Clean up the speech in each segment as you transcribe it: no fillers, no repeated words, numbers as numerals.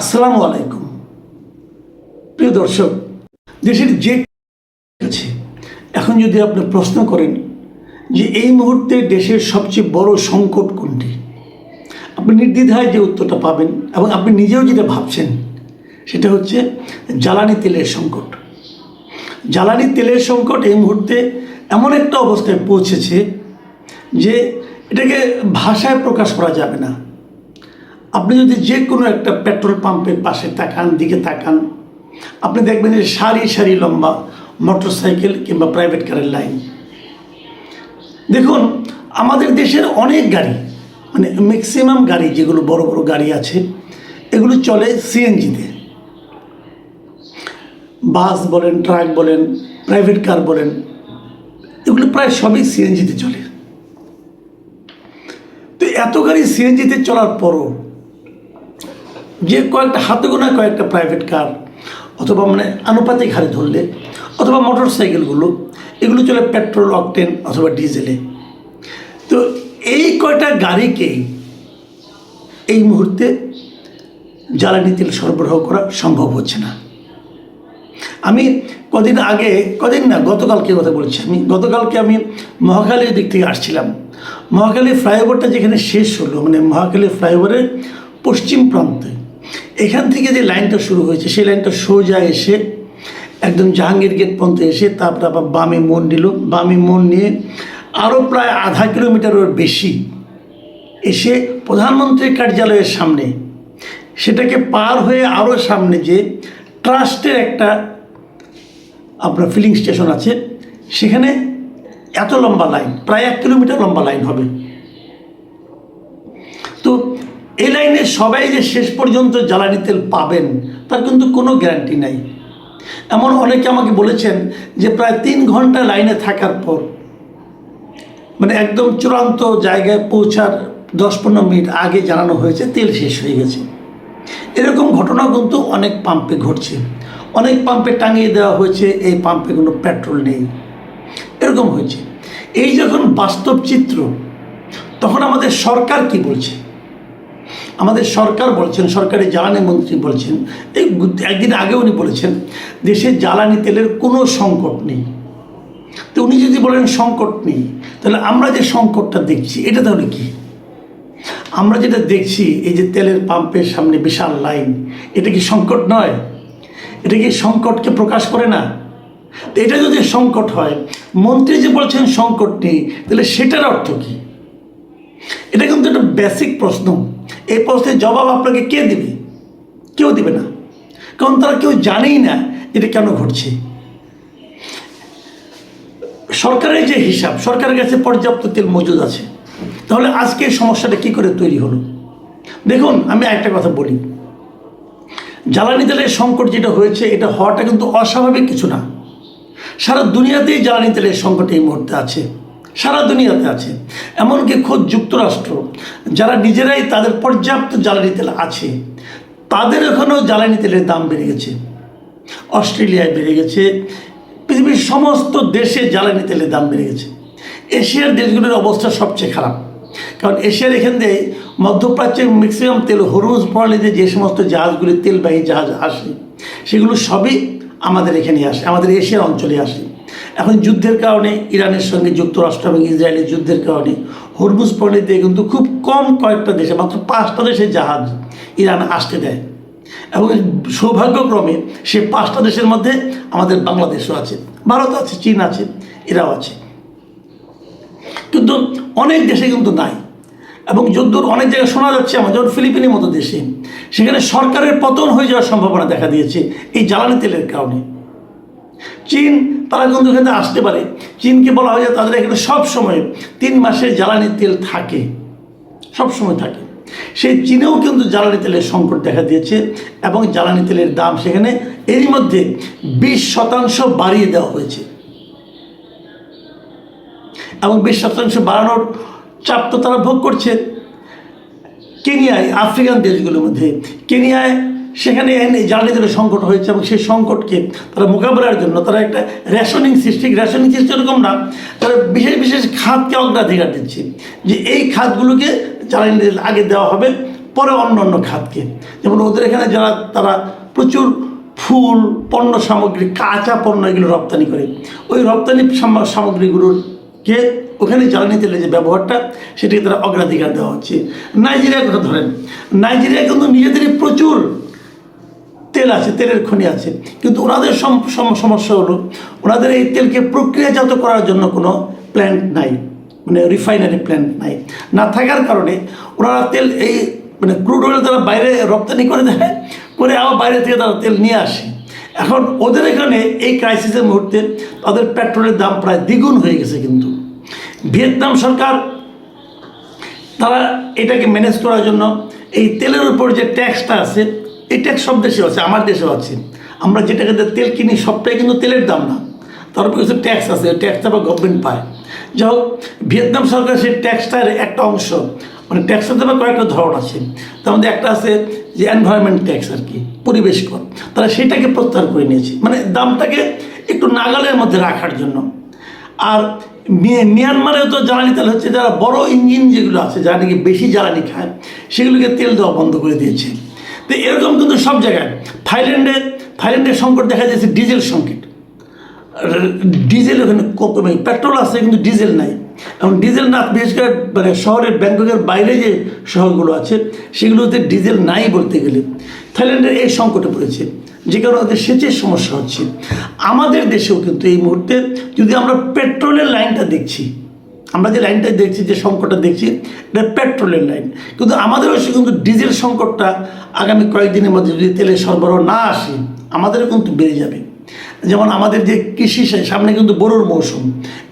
আসসালামু আলাইকুম। প্রিয় দর্শক, দেশের যে আছে এখন যদি আপনি প্রশ্ন করেন যে এই মুহূর্তে দেশের সবচেয়ে বড় সংকট কোনটি, আপনি নির্দ্বিধায় যে উত্তরটা পাবেন এবং আপনি নিজেও যেটা ভাবছেন সেটা হচ্ছে জ্বালানি তেলের সংকট। জ্বালানি তেলের সংকট এই মুহূর্তে এমন একটা অবস্থায় পৌঁছেছে যে এটাকে ভাষায় প্রকাশ করা যাবে না। আপনি যদি যে কোনো একটা পেট্রোল পাম্পের পাশে দিকে তাকান, আপনি দেখবেন যে সারি সারি লম্বা মোটরসাইকেল কিংবা প্রাইভেট কারের লাইন। দেখুন, আমাদের দেশের অনেক গাড়ি, মানে ম্যাক্সিমাম গাড়ি যেগুলো বড় বড় গাড়ি আছে এগুলো চলে সিএনজিতে। বাস বলেন, ট্রাক বলেন, প্রাইভেট কার বলেন, এগুলো প্রায় সবই সিএনজিতে চলে। তো এত গাড়ি সিএনজিতে চলার পরও যে কয়েকটা হাতে গোনা কয়েকটা প্রাইভেট কার অথবা মানে আনুপাতিক হারে ধরলে অথবা মোটর সাইকেলগুলো এগুলো চলে পেট্রোল, অকটেন অথবা ডিজেলে। তো এই কয়টা গাড়িকেই এই মুহূর্তে জ্বালানি তেল সরবরাহ করা সম্ভব হচ্ছে না। আমি গতকালকে কথা বলছি। গতকালকে আমি মহাখালীর দিক থেকে আসছিলাম। মহাখালী ফ্লাইওভারটা যেখানে শেষ হলো, মানে মহাখালী ফ্লাইওভারের পশ্চিম প্রান্তে, এখান থেকে যে লাইনটা শুরু হয়েছে সেই লাইনটা সোজা এসে একদম জাহাঙ্গীর গেট পর্যন্ত এসে তারপরে আবার বামে মোড় নিল। বামে মোড় নিয়ে আরও প্রায় আধা কিলোমিটারের বেশি এসে প্রধানমন্ত্রীর কার্যালয়ের সামনে, সেটাকে পার হয়ে আরও সামনে যে ট্রাস্টের একটা আপনার ফিলিং স্টেশন আছে, সেখানে এত লম্বা লাইন, প্রায় 1 কিলোমিটার লম্বা লাইন হবে। তো এই লাইনে সবাই যে শেষ পর্যন্ত জ্বালানি তেল পাবেন তার কিন্তু কোনো গ্যারান্টি নাই। এমন অনেকে আমাকে বলেছেন যে প্রায় 3 ঘন্টা লাইনে থাকার পর, মানে একদম চূড়ান্ত জায়গায় পৌঁছার 10-15 মিনিট আগে জানানো হয়েছে তেল শেষ হয়ে গেছে। এরকম ঘটনা কিন্তু অনেক পাম্পে ঘটছে। অনেক পাম্পে টাঙিয়ে দেওয়া হয়েছে এই পাম্পে কোনো পেট্রোল নেই, এরকম হয়েছে। এই যখন বাস্তব চিত্র, তখন আমাদের সরকার কি বলছে? আমাদের সরকার বলছেন, সরকারি জ্বালানি মন্ত্রী বলছেন, এই একদিন আগে উনি বলেছেন দেশে জ্বালানি তেলের কোনো সংকট নেই। তো উনি যদি বলেন সংকট নেই, তাহলে আমরা যে সংকটটা দেখছি এটা তাহলে কি? আমরা যেটা দেখছি এই যে তেলের পাম্পের সামনে বিশাল লাইন, এটা কি সংকট নয়? এটা কি সংকটকে প্রকাশ করে না? তো এটা যদি সংকট হয়, মন্ত্রী যে বলছেন সংকট নেই, তাহলে সেটার অর্থ কি? এটা কিন্তু একটা বেসিক প্রশ্ন। এই প্রশ্নের জবাব আপনাকে কে দেবে? কেউ দেবে না, কারণ তারা কেউ জানেই না এটা কেন ঘটছে। সরকারের যে হিসাব, সরকারের কাছে পর্যাপ্ত তেল মজুদ আছে, তাহলে আজকে এই সমস্যাটা কী করে তৈরি হলো? দেখুন, আমি একটা কথা বলি, জ্বালানি তেলের সংকট যেটা হয়েছে এটা হওয়াটা কিন্তু অস্বাভাবিক কিছু না। সারা দুনিয়াতেই জ্বালানি তেলের সংকট এই মুহূর্তে আছে, সারা দুনিয়াতে আছে। এমনকি খোদ যুক্তরাষ্ট্র, যারা নিজেরাই তাদের পর্যাপ্ত জ্বালানি তেল আছে, তাদের ওখানেও জ্বালানি তেলের দাম বেড়ে গেছে। অস্ট্রেলিয়ায় বেড়ে গেছে, পৃথিবীর সমস্ত দেশে জ্বালানি তেলের দাম বেড়ে গেছে। এশিয়ার দেশগুলোর অবস্থা সবচেয়ে খারাপ, কারণ এশিয়ার এখান দিয়ে মধ্যপ্রাচ্যের ম্যাক্সিমাম তেল হরমুজ প্রণালীতে যে সমস্ত জাহাজগুলি, তেলবাহী জাহাজ আসে, সেগুলো সবই আমাদের এখানে আসে, আমাদের এশিয়ার অঞ্চলে আসে। এখন যুদ্ধের কারণে, ইরানের সঙ্গে যুক্তরাষ্ট্র এবং ইসরায়েলের যুদ্ধের কারণে হরমুজ প্রণালীতে কিন্তু খুব কম কয়েকটা দেশে, মাত্র 5টা দেশের জাহাজ ইরান আসতে দেয়। এবং সৌভাগ্যক্রমে সে 5টা দেশের মধ্যে আমাদের বাংলাদেশও আছে, ভারত আছে, চীন আছে, এরাও আছে। কিন্তু অনেক দেশে কিন্তু নাই। এবং যদ্দূর অনেক জায়গায় শোনা যাচ্ছে, আমার যেমন ফিলিপিনের মতো দেশে, সেখানে সরকারের পতন হয়ে যাওয়ার সম্ভাবনা দেখা দিয়েছে এই জ্বালানি তেলের কারণে। চীন, তারা কিন্তু এখানে আসতে পারে। চীনকে বলা হয় যে তাদের এখানে সবসময় 3 মাসের জ্বালানি তেল থাকে, সবসময় থাকে। সেই চীনেও কিন্তু জ্বালানি তেলের সংকট দেখা দিয়েছে এবং জ্বালানি তেলের দাম সেখানে এরই মধ্যে 20% বাড়িয়ে দেওয়া হয়েছে। এবং 20% বাড়ানোর চাপ তো তারা ভোগ করছে। কেনিয়ায়, আফ্রিকান দেশগুলোর মধ্যে কেনিয়ায়, সেখানে জ্বালানি তেলের সংকট হয়েছে এবং সেই সংকটকে তারা মোকাবেলার জন্য তারা একটা রেশনিং সিস্টেম এরকম না, তারা বিশেষ খাতকে অগ্রাধিকার দিচ্ছে যে এই খাতগুলোকে জ্বালানি তেল আগে দেওয়া হবে, পরে অন্য অন্য খাতকে। যেমন ওদের এখানে যারা তারা প্রচুর ফুল, পণ্য সামগ্রী, কাঁচা পণ্য এগুলো রপ্তানি করে, ওই রপ্তানি সামগ্রীগুলোকে ওখানে জ্বালানি তেলের যে ব্যবহারটা সেটাকে তারা অগ্রাধিকার দেওয়া হচ্ছে। নাইজেরিয়ার কথা ধরেন, নাইজেরিয়া কিন্তু নিজেদেরই প্রচুর তেল আছে, তেলের খনি আছে, কিন্তু ওনাদের সমস্যা হলো ওনাদের এই তেলকে প্রক্রিয়াজাত করার জন্য কোনো প্ল্যান্ট নাই, মানে রিফাইনারি প্ল্যান্ট নাই। না থাকার কারণে ওনারা তেল এই মানে ক্রুড অয়েল তারা বাইরে রপ্তানি করে দেয়, করে আবার বাইরে থেকে তারা তেল নিয়ে আসে। এখন ওদের এখানে এই ক্রাইসিসের মুহূর্তে তাদের পেট্রোলের দাম প্রায় দ্বিগুণ হয়ে গেছে। কিন্তু ভিয়েতনাম সরকার তারা এটাকে ম্যানেজ করার জন্য এই তেলের উপর যে ট্যাক্সটা আছে, এই ট্যাক্স সব দেশেও আছে, আমার দেশেও আছে। আমরা যে টাকাতে তেল কিনি সবটাই কিন্তু তেলের দাম না, তার উপর কিছু ট্যাক্স আছে, ওই ট্যাক্সটা আবার গভর্নমেন্ট পায়। যাই হোক, ভিয়েতনাম সরকার সেই ট্যাক্সটার একটা অংশ, মানে ট্যাক্সের দামে কয়েকটা ধরন আছে, তার মধ্যে একটা আছে যে এনভায়রনমেন্ট ট্যাক্স আর কি, পরিবেশ কর, তারা সেটাকে প্রত্যাহার করে নিয়েছে, মানে দামটাকে একটু নাগালের মধ্যে রাখার জন্য। আর মিয়ানমারেও তো জ্বালানি তেল হচ্ছে, যারা বড় ইঞ্জিন যেগুলো আছে, যারা নাকি বেশি জ্বালানি খায়, সেগুলোকে তেল দেওয়া বন্ধ করে দিয়েছে। তো এরকম কিন্তু সব জায়গায়। থাইল্যান্ডের সংকট দেখা যাচ্ছে, ডিজেল সংকট, ডিজেল ওখানে পেট্রোল আছে কিন্তু ডিজেল নাই। এবং ডিজেল না, বিশেষ করে মানে শহরের ব্যাংককের বাইরে যে শহরগুলো আছে সেগুলোতে ডিজেল নাই বলতে গেলে। থাইল্যান্ডের এই সংকটে পড়েছে, যে কারণে ওদের সেচের সমস্যা হচ্ছে। আমাদের দেশেও কিন্তু এই মুহূর্তে যদি আমরা পেট্রোলের লাইনটা দেখছি, আমরা যে লাইনটা দেখছি, যে সংকটটা দেখছি, এটা পেট্রোলের লাইন, কিন্তু আমাদেরও কিন্তু ডিজেল সংকটটা আগামী কয়েকদিনের মধ্যে যদি তেলের সরবরাহ না আসে আমাদেরও কিন্তু বেড়ে যাবে। যেমন আমাদের যে কৃষি, সামনে কিন্তু বোরোর মৌসুম,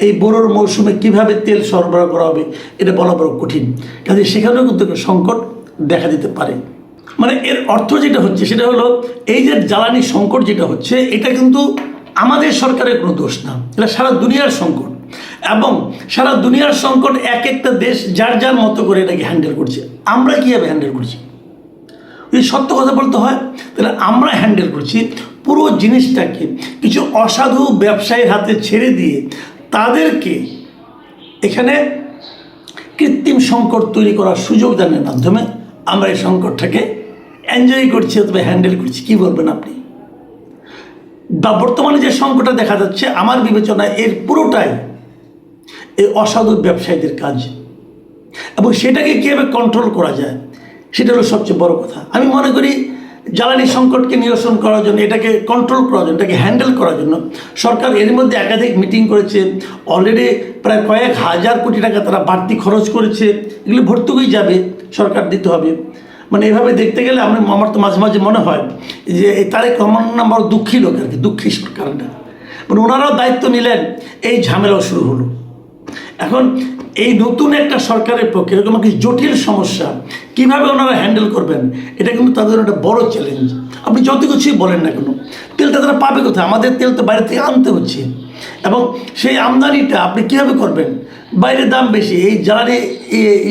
এই বোরোর মৌসুমে কীভাবে তেল সরবরাহ করা হবে এটা বলা বড় কঠিন, কাজে সেখানেও কিন্তু সংকট দেখা দিতে পারে। মানে এর অর্থ যেটা হচ্ছে সেটা হলো, এই যে জ্বালানি সংকট যেটা হচ্ছে, এটা কিন্তু আমাদের সরকারের কোনো দোষ না, এটা সারা দুনিয়ার সংকট। এবং সারা দুনিয়ার সংকট এক একটা দেশ যার যার মতো করে এটাকে হ্যান্ডেল করছে। আমরা কীভাবে হ্যান্ডেল করছি? যদি সত্য কথা বলতে হয় তাহলে আমরা হ্যান্ডেল করছি পুরো জিনিসটাকে কিছু অসাধু ব্যবসায়ীর হাতে ছেড়ে দিয়ে তাদেরকে এখানে কৃত্রিম সংকট তৈরি করার সুযোগ দানের মাধ্যমে আমরা এই সংকটটাকে এনজয় করছি অথবা হ্যান্ডেল করছি। কী বলবেন আপনি? বা বর্তমানে যে সংকটটা দেখা যাচ্ছে, আমার বিবেচনায় এর পুরোটাই এই অসাধু ব্যবসায়ীদের কাজ, এবং সেটাকে কীভাবে কন্ট্রোল করা যায় সেটা হলো সবচেয়ে বড় কথা। আমি মনে করি জ্বালানি সংকটকে নিরসন করার জন্য, এটাকে কন্ট্রোল করার জন্য, এটাকে হ্যান্ডেল করার জন্য সরকার এর মধ্যে একাধিক মিটিং করেছে। অলরেডি প্রায় কয়েক হাজার কোটি টাকা তারা বাড়তি খরচ করেছে, এগুলো ভর্তুকি যাবে, সরকার দিতে হবে। মানে এভাবে দেখতে গেলে আমার তো মাঝে মাঝে মনে হয় যে এই তারেক রহমান নাম বড় দুঃখী লোক আর কি, দুঃখী সরকারটা। মানে ওনারাও দায়িত্ব নিলেন, এই ঝামেলাও শুরু হলো। এখন এই নতুন একটা সরকারের পক্ষে এরকম একটা জটিল সমস্যা কীভাবে ওনারা হ্যান্ডেল করবেন, এটা কিন্তু তাদের একটা বড় চ্যালেঞ্জ। আপনি যত কিছুই বলেন না কেন, তেলটা তারা পাবে কোথায়? আমাদের তেল তো বাইরে থেকে আনতে হচ্ছে, এবং সেই আমদানিটা আপনি কীভাবে করবেন? বাইরে দাম বেশি, এই জ্বালানি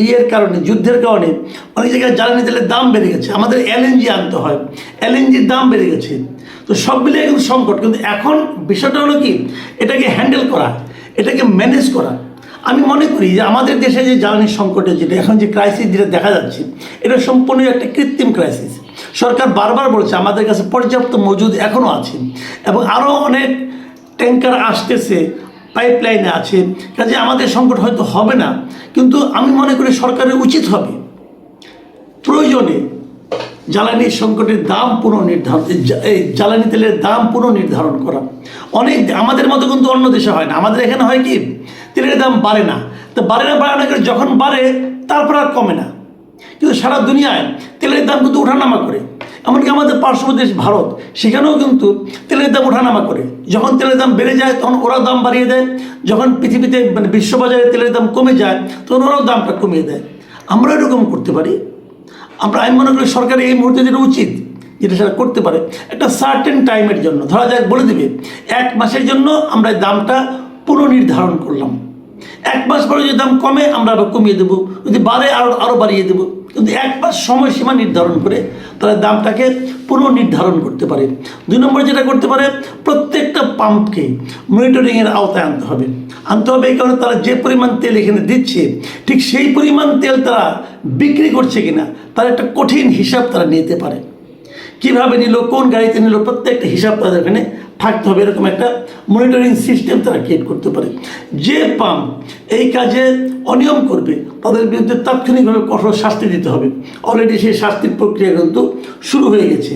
ইয়ের কারণে, যুদ্ধের কারণে অনেক জায়গায় জ্বালানি তেলের দাম বেড়ে গেছে। আমাদের এলএনজি আনতে হয়, এলএনজির দাম বেড়ে গেছে। তো সব মিলিয়ে কিন্তু সংকট। কিন্তু এখন বিষয়টা হলো কি, এটাকে হ্যান্ডেল করা, এটাকে ম্যানেজ করা। আমি মনে করি যে আমাদের দেশে যে জ্বালানি সংকটে যেটা এখন যে ক্রাইসিস যেটা দেখা যাচ্ছে, এটা সম্পূর্ণ একটা কৃত্রিম ক্রাইসিস। সরকার বারবার বলছে আমাদের কাছে পর্যাপ্ত মজুদ এখনও আছে, এবং আরও অনেক ট্যাঙ্কার আসতেছে, পাইপলাইনে আছে, কাজে আমাদের সংকট হয়তো হবে না। কিন্তু আমি মনে করি সরকারের উচিত হবে প্রয়োজনে জ্বালানি সংকটের দাম পুনর্নির্ধারণ, এই জ্বালানি তেলের দাম পুনর্নির্ধারণ করা। অনেক আমাদের মতো কিন্তু অন্য দেশে হয় না। আমাদের এখানে হয় কি, তেলের দাম বাড়ে না, তো বাড়ে না করে যখন বাড়ে তারপর আর কমে না। কিন্তু সারা দুনিয়ায় তেলের দাম কিন্তু ওঠানামা করে। এমনকি আমাদের পার্শ্ববর্তী দেশ ভারত, সেখানেও কিন্তু তেলের দাম ওঠানামা করে। যখন তেলের দাম বেড়ে যায় তখন ওরা দাম বাড়িয়ে দেয়, যখন পৃথিবীতে মানে বিশ্ববাজারে তেলের দাম কমে যায় তখন ওরাও দামটা কমিয়ে দেয়। আমরা এরকম করতে পারি। আমি মনে করি সরকারের এই মুহূর্তে যেটা উচিত, যেটা সেটা করতে পারে, একটা সার্টেন টাইমের জন্য, ধরা যাক বলে দেবে 1 মাসের জন্য আমরা দামটা পুনর্নির্ধারণ করলাম। 1 মাস পরে যদি দাম কমে আমরা আরও কমিয়ে দেবো, যদি বাড়ে আরও বাড়িয়ে দেবো। কিন্তু 1 মাস সময়সীমা নির্ধারণ করে তারা দামটাকে পুনর্নির্ধারণ করতে পারে। 2 নম্বর যেটা করতে পারে, প্রত্যেকটা পাম্পকে মনিটরিংয়ের আওতায় আনতে হবে। এই কারণে তারা যে পরিমাণ তেল এখানে দিচ্ছে ঠিক সেই পরিমাণ তেল তারা বিক্রি করছে কিনা তার একটা কঠিন হিসাব তারা নিতে পারে। কীভাবে নিল, কোন গাড়িতে নিল, প্রত্যেকটা হিসাব তাদের এখানে থাকতে হবে। এরকম একটা মনিটরিং সিস্টেম তারা ক্রিয়েট করতে পারে। যে পাম্প এই কাজে অনিয়ম করবে তাদের বিরুদ্ধে তাৎক্ষণিকভাবে কঠোর শাস্তি দিতে হবে। অলরেডি সেই শাস্তির প্রক্রিয়া কিন্তু শুরু হয়ে গেছে।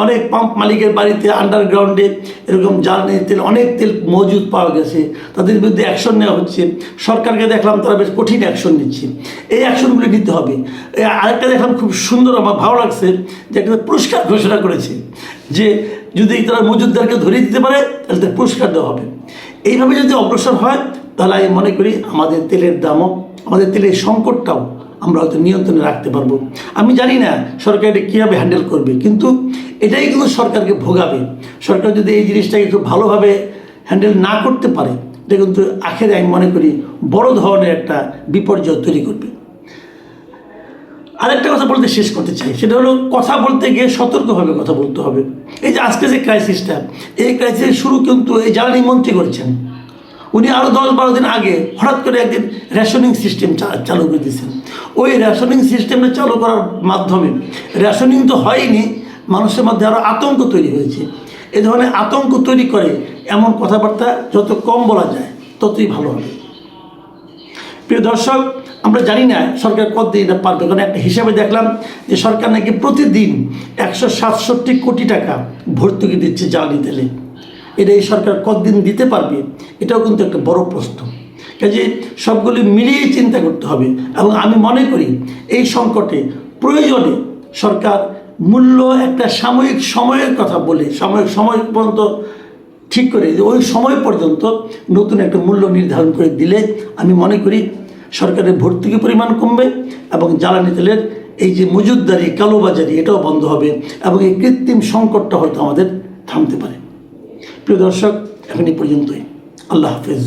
অনেক পাম্প মালিকের বাড়িতে আন্ডারগ্রাউন্ডে এরকম জ্বালানি তেল, অনেক তেল মজুদ পাওয়া গেছে, তাদের বিরুদ্ধে অ্যাকশন নেওয়া হচ্ছে। সরকারকে দেখলাম তারা বেশ কঠিন অ্যাকশন নিচ্ছে, এই অ্যাকশনগুলি নিতে হবে। আরেকটা দেখলাম খুব সুন্দর, আমার ভালো লাগছে যে একটা পুরস্কার ঘোষণা করেছে যে যদি তারা মজুদদারকে ধরিয়ে দিতে পারে তাহলে তার পুরস্কার দেওয়া হবে। এইভাবে যদি অগ্রসর হয় তাহলে আমি মনে করি আমাদের তেলের দামও, আমাদের তেলের সংকটটাও আমরা হয়তো নিয়ন্ত্রণে রাখতে পারবো। আমি জানি না সরকার এটা কীভাবে হ্যান্ডেল করবে, কিন্তু এটাই কিন্তু সরকারকে ভোগাবে। সরকার যদি এই জিনিসটাকে একটু ভালোভাবে হ্যান্ডেল না করতে পারে এটা কিন্তু আখেরে আমি মনে করি বড় ধরনের একটা বিপর্যয় তৈরি করবে। আরেকটা কথা বলতে শেষ করতে চাই, সেটা হলো কথা বলতে গিয়ে সতর্কভাবে কথা বলতে হবে। এই যে আজকে যে ক্রাইসিসটা, এই ক্রাইসিসের শুরু কিন্তু এই জ্বালানি মন্ত্রী করেছেন। উনি আরও 10-12 দিন আগে হঠাৎ করে একদিন রেশনিং সিস্টেম চালু করে দিয়েছেন। ওই রেশনিং সিস্টেমটা চালু করার মাধ্যমে রেশনিং তো হয়নি, মানুষের মধ্যে আরও আতঙ্ক তৈরি হয়েছে। এ ধরনের আতঙ্ক তৈরি করে এমন কথাবার্তা যত কম বলা যায় ততই ভালো হবে। প্রিয় দর্শক, আমরা জানি না সরকার কতদিন এটা পারবে, কারণ একটা হিসাবে দেখলাম যে সরকার নাকি প্রতিদিন 167 কোটি টাকা ভর্তুকি দিচ্ছে জ্বালানি তেলে। এটা এই সরকার কতদিন দিতে পারবে এটাও কিন্তু একটা বড় প্রশ্ন। কাজে সবগুলি মিলিয়ে চিন্তা করতে হবে। এবং আমি মনে করি এই সংকটে প্রয়োজনে সরকার মূল্য একটা সাময়িক সময়ের কথা বলে, সময় পর্যন্ত ঠিক করে ওই সময় পর্যন্ত নতুন একটা মূল্য নির্ধারণ করে দিলে আমি মনে করি সরকারের ভর্তুকি পরিমাণ কমবে এবং জ্বালানি তেলের এই যে মজুদদারি, কালোবাজারি এটাও বন্ধ হবে এবং এই কৃত্রিম সংকটটা হয়তো আমাদের থামতে পারে। প্রিয় দর্শক, এখন এই পর্যন্তই। আল্লাহ হাফেজ।